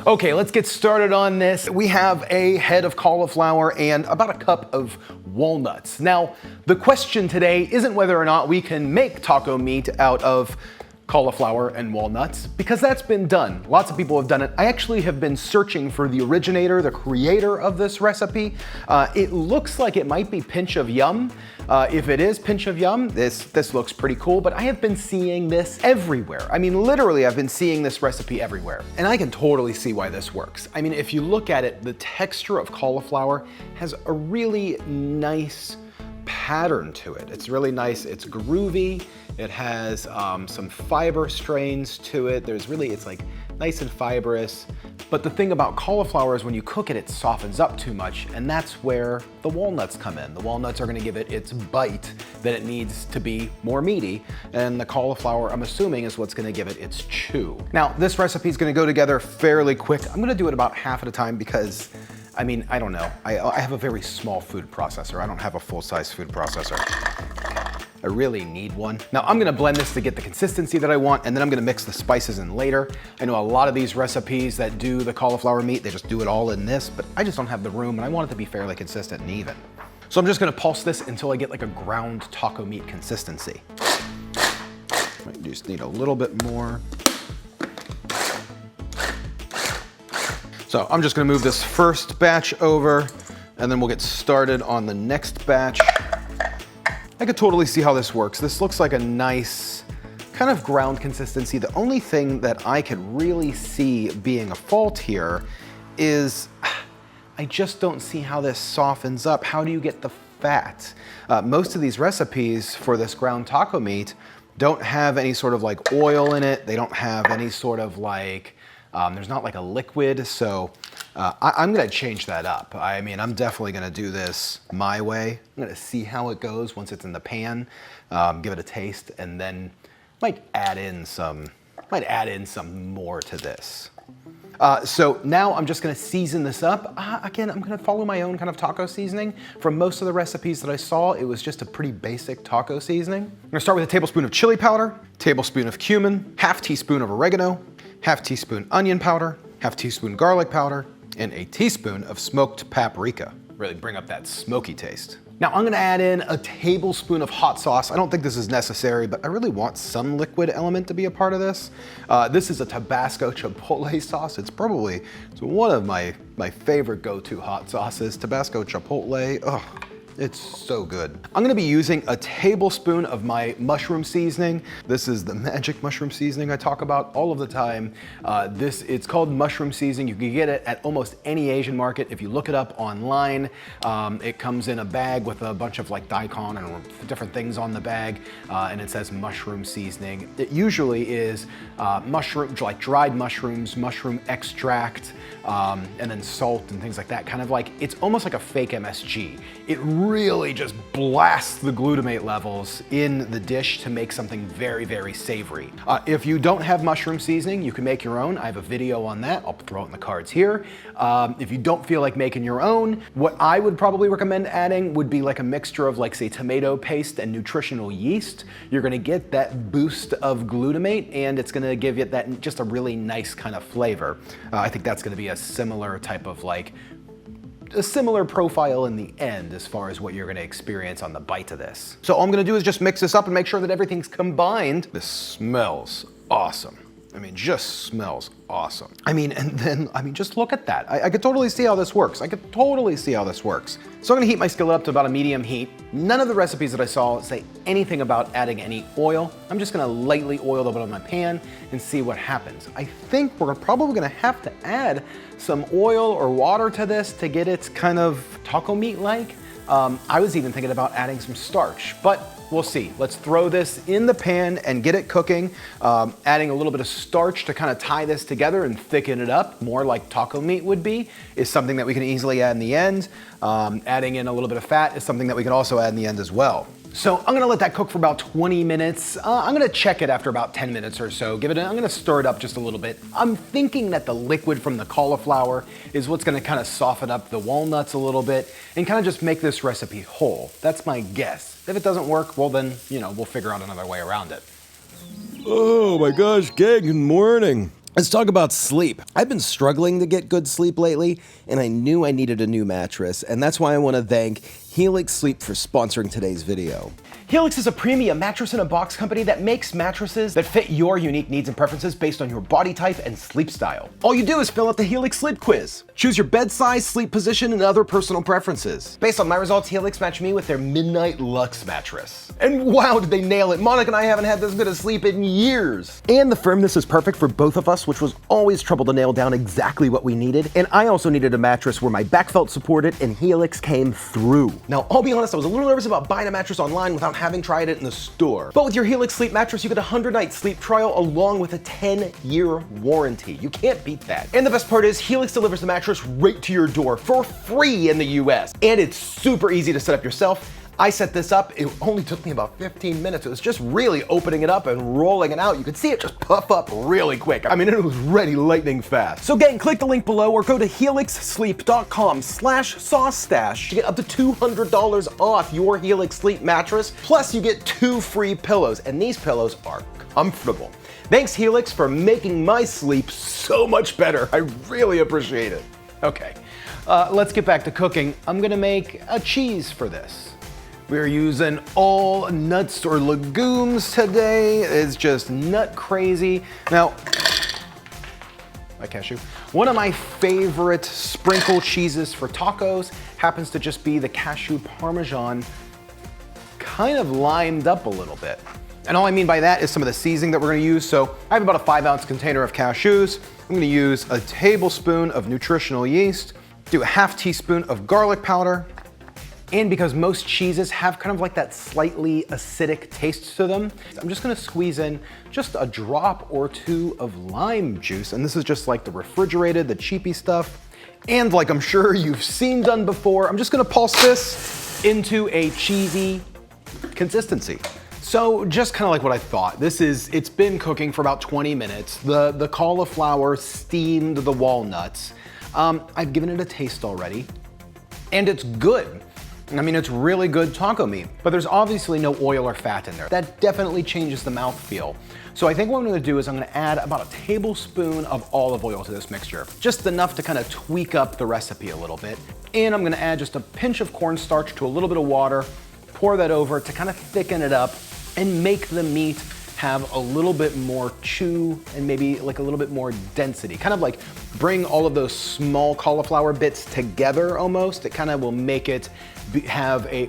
Okay, let's get started on this. We have a head of cauliflower and about a cup of walnuts. Now, the question today isn't whether or not we can make taco meat out of cauliflower and walnuts, because that's been done. Lots of people have done it. I actually have been searching for the originator, the creator of this recipe. It looks like it might be Pinch of Yum. If it is Pinch of Yum, this looks pretty cool, but I have been seeing this everywhere. I mean, literally, I've been seeing this recipe everywhere. And I can totally see why this works. I mean, if you look at it, the texture of cauliflower has a really nice pattern to it. It's really nice, it's groovy, it has some fiber strains to it. It's like nice and fibrous. But the thing about cauliflower is when you cook it, it softens up too much, and that's where the walnuts come in. The walnuts are gonna give it its bite that it needs to be more meaty, and the cauliflower, I'm assuming, is what's gonna give it its chew. Now, this recipe is gonna go together fairly quick. I'm gonna do it about half at a time because I mean, I don't know. I have a very small food processor. I don't have a full-size food processor. I really need one. Now I'm gonna blend this to get the consistency that I want, and then I'm gonna mix the spices in later. I know a lot of these recipes that do the cauliflower meat, they just do it all in this, but I just don't have the room, and I want it to be fairly consistent and even. So I'm just gonna pulse this until I get like a ground taco meat consistency. I just need a little bit more. So I'm just gonna move this first batch over, and then we'll get started on the next batch. I could totally see how this works. This looks like a nice kind of ground consistency. The only thing that I could really see being a fault here is I just don't see how this softens up. How do you get the fat? Most of these recipes for this ground taco meat don't have any sort of like oil in it. They don't have any sort of like, there's not like a liquid, so I'm gonna change that up. I mean, I'm definitely gonna do this my way. I'm gonna see how it goes once it's in the pan, give it a taste, and then might add in some more to this. So now I'm just gonna season this up. Again, I'm gonna follow my own kind of taco seasoning. From most of the recipes that I saw, it was just a pretty basic taco seasoning. I'm gonna start with a tablespoon of chili powder, tablespoon of cumin, half teaspoon of oregano, half teaspoon onion powder, half teaspoon garlic powder, and a teaspoon of smoked paprika. Really bring up that smoky taste. Now I'm gonna add in a tablespoon of hot sauce. I don't think this is necessary, but I really want some liquid element to be a part of this. This is a Tabasco Chipotle sauce. It's one of my favorite go-to hot sauces. Tabasco Chipotle, oh, it's so good. I'm gonna be using a tablespoon of my mushroom seasoning. This is the magic mushroom seasoning I talk about all of the time. It's called mushroom seasoning. You can get it at almost any Asian market. If you look it up online, it comes in a bag with a bunch of like daikon and different things on the bag, and it says mushroom seasoning. It usually is like dried mushrooms, mushroom extract, and then salt and things like that. Kind of like, it's almost like a fake MSG. It really just blasts the glutamate levels in the dish to make something very, very savory. If you don't have mushroom seasoning, you can make your own. I have a video on that. I'll throw it in the cards here. If you don't feel like making your own, what I would probably recommend adding would be like a mixture of like, say, tomato paste and nutritional yeast. You're gonna get that boost of glutamate, and it's gonna give you that just a really nice kind of flavor. I think that's gonna be a similar type of like, a similar profile in the end as far as what you're gonna experience on the bite of this. So all I'm gonna do is just mix this up and make sure that everything's combined. This smells awesome. I mean, just smells awesome. I mean, just look at that. I could totally see how this works. So I'm gonna heat my skillet up to about a medium heat. None of the recipes that I saw say anything about adding any oil. I'm just gonna lightly oil the bottom of my pan and see what happens. I think we're probably gonna have to add some oil or water to this to get it kind of taco meat-like. I was even thinking about adding some starch, but we'll see. Let's throw this in the pan and get it cooking. Adding a little bit of starch to kind of tie this together and thicken it up, more like taco meat would be, is something that we can easily add in the end. Adding in a little bit of fat is something that we can also add in the end as well. So I'm gonna let that cook for about 20 minutes. I'm gonna check it after about 10 minutes or so. I'm gonna stir it up just a little bit. I'm thinking that the liquid from the cauliflower is what's gonna kind of soften up the walnuts a little bit and kind of just make this recipe whole. That's my guess. If it doesn't work, well then, we'll figure out another way around it. Oh my gosh, gang, good morning. Let's talk about sleep. I've been struggling to get good sleep lately, and I knew I needed a new mattress, and that's why I want to thank Helix Sleep for sponsoring today's video. Helix is a premium mattress-in-a-box company that makes mattresses that fit your unique needs and preferences based on your body type and sleep style. All you do is fill out the Helix Sleep Quiz. Choose your bed size, sleep position, and other personal preferences. Based on my results, Helix matched me with their Midnight Luxe mattress. And wow, did they nail it. Monica and I haven't had this good a sleep in years. And the firmness is perfect for both of us, which was always trouble to nail down exactly what we needed. And I also needed a mattress where my back felt supported, and Helix came through. Now, I'll be honest, I was a little nervous about buying a mattress online without having tried it in the store. But with your Helix Sleep mattress, you get a 100-night sleep trial along with a 10-year warranty. You can't beat that. And the best part is Helix delivers the mattress right to your door for free in the US. And it's super easy to set up yourself. I set this up, it only took me about 15 minutes. It was just really opening it up and rolling it out. You could see it just puff up really quick. I mean, it was ready lightning fast. So gang, click the link below or go to helixsleep.com/SauceStache to get up to $200 off your Helix Sleep mattress. Plus you get 2 free pillows, and these pillows are comfortable. Thanks Helix for making my sleep so much better. I really appreciate it. Okay, let's get back to cooking. I'm gonna make a cheese for this. We're using all nuts or legumes today. It's just nut crazy. Now, my cashew. One of my favorite sprinkle cheeses for tacos happens to just be the cashew Parmesan, kind of limed up a little bit. And all I mean by that is some of the seasoning that we're gonna use. So I have about a 5-ounce container of cashews. I'm gonna use a tablespoon of nutritional yeast, do a ½ teaspoon of garlic powder, and because most cheeses have kind of like that slightly acidic taste to them, I'm just gonna squeeze in just a drop or 2 of lime juice. And this is just like the refrigerated, the cheapy stuff. And like I'm sure you've seen done before, I'm just gonna pulse this into a cheesy consistency. So just kind of like what I thought. It's been cooking for about 20 minutes. The cauliflower steamed the walnuts. I've given it a taste already, and it's good. I mean, it's really good taco meat, but there's obviously no oil or fat in there. That definitely changes the mouthfeel. So I think what I'm gonna do is I'm gonna add about a tablespoon of olive oil to this mixture, just enough to kind of tweak up the recipe a little bit. And I'm gonna add just a pinch of cornstarch to a little bit of water, pour that over to kind of thicken it up and make the meat have a little bit more chew and maybe like a little bit more density. Kind of like bring all of those small cauliflower bits together almost. It kind of will make it have a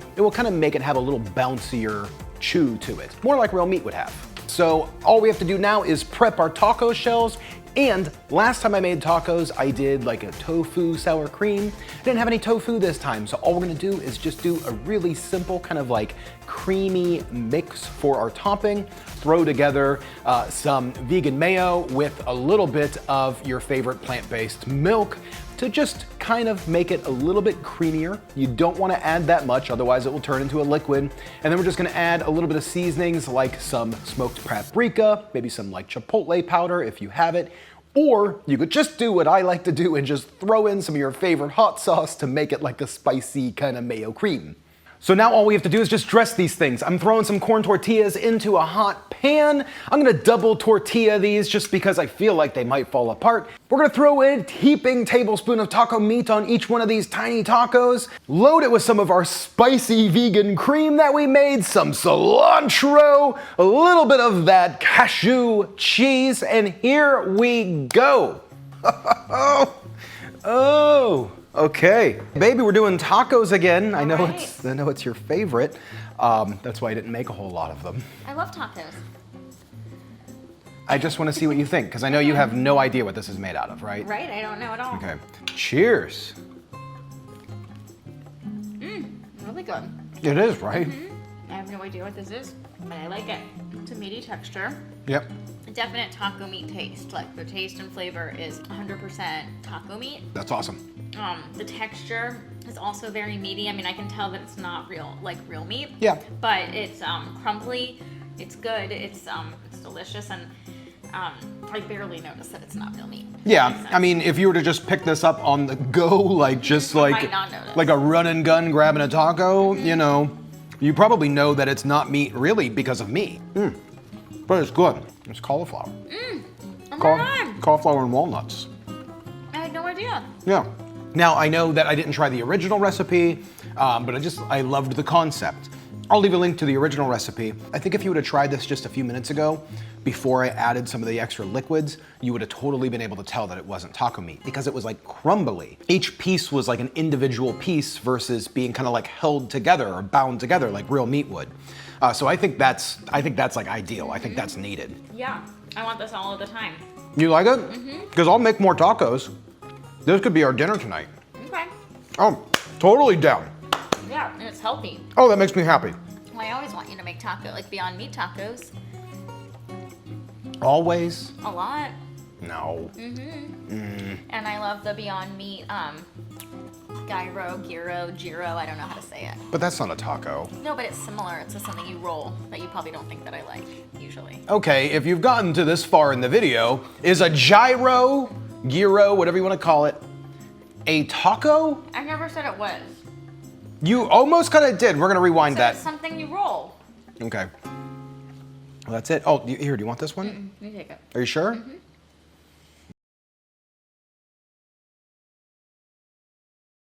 little bouncier chew to it. More like real meat would have. So all we have to do now is prep our taco shells. And last time I made tacos, I did like a tofu sour cream. I didn't have any tofu this time, so all we're gonna do is just do a really simple kind of like creamy mix for our topping. Throw together some vegan mayo with a little bit of your favorite plant-based milk to just kind of make it a little bit creamier. You don't wanna add that much, otherwise it will turn into a liquid. And then we're just gonna add a little bit of seasonings like some smoked paprika, maybe some like Chipotle powder if you have it. Or you could just do what I like to do and just throw in some of your favorite hot sauce to make it like a spicy kind of mayo cream. So now all we have to do is just dress these things. I'm throwing some corn tortillas into a hot pan. I'm gonna double tortilla these just because I feel like they might fall apart. We're gonna throw a heaping tablespoon of taco meat on each one of these tiny tacos, load it with some of our spicy vegan cream that we made, some cilantro, a little bit of that cashew cheese, and here we go. Oh. Okay, baby, we're doing tacos again. I know it's your favorite. That's why I didn't make a whole lot of them. I love tacos. I just want to see what you think, because I know you have no idea what this is made out of, right? Right, I don't know at all. Okay, cheers. Really good. It is, right? I have no idea what this is, but I like it. It's a meaty texture. Yep. A definite taco meat taste. Like the taste and flavor is 100% taco meat. That's awesome. The texture is also very meaty. I mean, I can tell that it's not real meat. Yeah. But it's crumbly. It's good. It's delicious, and I barely notice that it's not real meat. Yeah, I mean, if you were to just pick this up on the go, like just like a run and gun grabbing a taco, you know, you probably know that it's not meat really because of me. But it's good. It's cauliflower. Oh God. Cauliflower and walnuts. I had no idea. Yeah. Now, I know that I didn't try the original recipe, but I loved the concept. I'll leave a link to the original recipe. I think if you would have tried this just a few minutes ago, before I added some of the extra liquids, you would have totally been able to tell that it wasn't taco meat because it was like crumbly. Each piece was like an individual piece versus being kind of like held together or bound together like real meat would. So I think that's like ideal. I think that's needed. Yeah, I want this all of the time. You like it? Because I'll make more tacos. This could be our dinner tonight. Okay. Oh, totally down. Yeah, and it's healthy. Oh, that makes me happy. Well, I always want you to make like Beyond Meat tacos. Always? A lot. No. And I love the Beyond Meat, gyro, I don't know how to say it. But that's not a taco. No, but it's similar. It's just something you roll that you probably don't think that I like, usually. Okay, if you've gotten to this far in the video, is a gyro, whatever you want to call it, a taco? I never said it was. You almost kind of did. We're going to rewind So that. it's something you roll. Okay. Well, that's it. Oh, here, do you want this one? You take it. Are you sure?